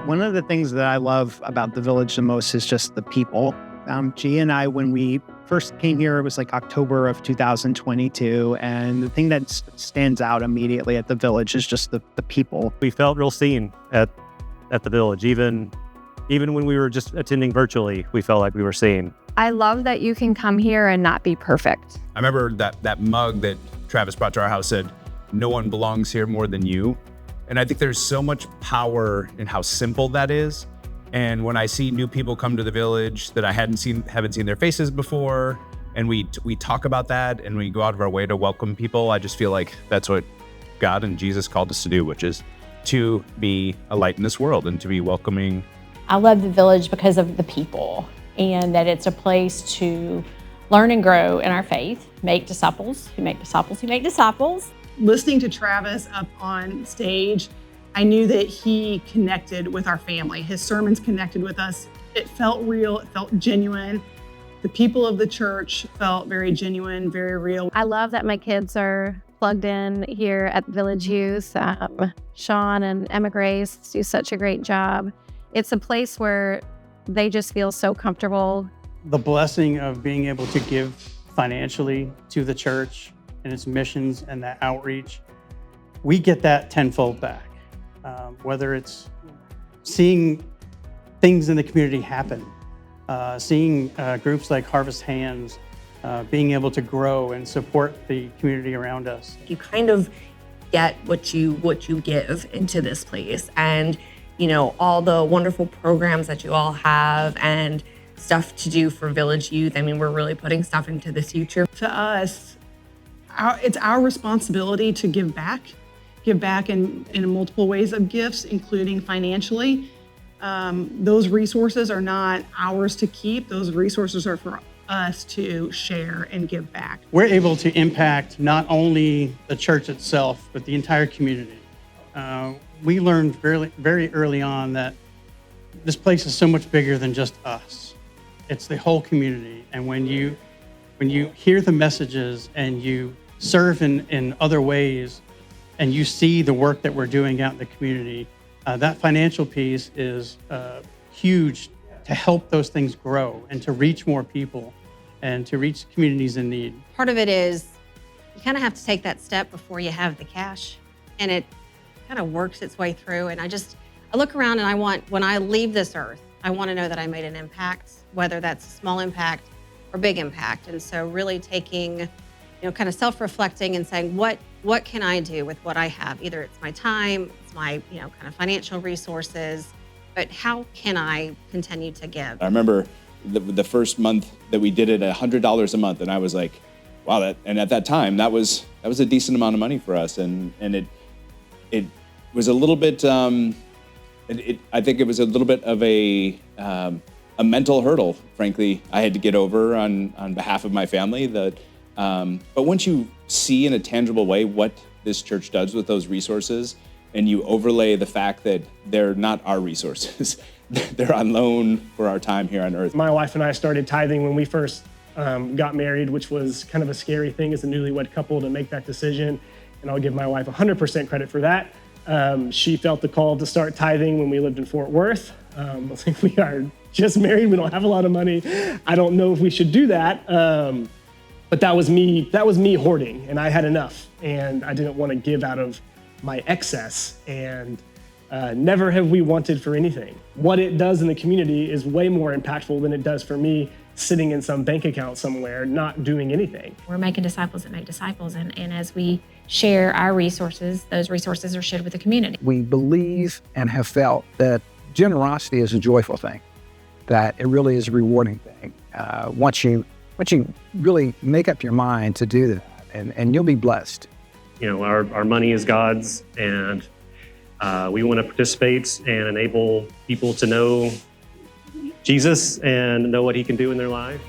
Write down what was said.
One of the things that I love about the Village the most is just the people. G and I, when we first came here, it was like October of 2022. And the thing that stands out immediately at the Village is just the people. We felt real seen at the Village. Even when we were just attending virtually, we felt like we were seen. I love that you can come here and not be perfect. I remember that mug that Travis brought to our house said, "No one belongs here more than you." And I think there's so much power in how simple that is. And when I see new people come to the Village that I haven't seen their faces before, and we talk about that and we go out of our way to welcome people, I just feel like that's what God and Jesus called us to do, which is to be a light in this world and to be welcoming. I love the Village because of the people, and that it's a place to learn and grow in our faith, make disciples who make disciples who make disciples. Listening to Travis up on stage, I knew that he connected with our family. His sermons connected with us. It felt real, it felt genuine. The people of the church felt very genuine, very real. I love that my kids are plugged in here at Village Youth. Sean and Emma Grace do such a great job. It's a place where they just feel so comfortable. The blessing of being able to give financially to the church and its missions and that outreach, we get that tenfold back. Whether it's seeing things in the community happen, seeing groups like Harvest Hands, being able to grow and support the community around us. You kind of get what you give into this place, and all the wonderful programs that you all have and stuff to do for Village Youth. I mean, we're really putting stuff into the future. To us, it's our responsibility to give back in multiple ways of gifts, including financially. Those resources are not ours to keep. Those resources are for us to share and give back. We're able to impact not only the church itself, but the entire community. We learned very early on that this place is so much bigger than just us. It's the whole community. And when you hear the messages and you serve in other ways, and you see the work that we're doing out in the community, that financial piece is huge to help those things grow and to reach more people and to reach communities in need. Part of it is you kind of have to take that step before you have the cash, and it kind of works its way through. And I look around and when I leave this earth, I want to know that I made an impact, whether that's a small impact or big impact. And so really taking, kind of self-reflecting and saying, what can I do with what I have? Either it's my time, it's my, kind of financial resources, but how can I continue to give? I remember the first month that we did it $100 a month, and I was like, wow, and at that time, that was a decent amount of money for us. And it was a little bit, I think it was a little bit of a mental hurdle, frankly, I had to get over on behalf of my family. But once you see in a tangible way what this church does with those resources, and you overlay the fact that they're not our resources, they're on loan for our time here on earth. My wife and I started tithing when we first got married, which was kind of a scary thing as a newlywed couple to make that decision. And I'll give my wife 100% credit for that. She felt the call to start tithing when we lived in Fort Worth. We are just married, we don't have a lot of money. I don't know if we should do that. But that was me hoarding, and I had enough, and I didn't want to give out of my excess, and never have we wanted for anything. What it does in the community is way more impactful than it does for me sitting in some bank account somewhere, not doing anything. We're making disciples that make disciples, and as we share our resources, those resources are shared with the community. We believe and have felt that generosity is a joyful thing, that it really is a rewarding thing. Once you really make up your mind to do that, and you'll be blessed. Our money is God's, and we want to participate and enable people to know Jesus and know what he can do in their life.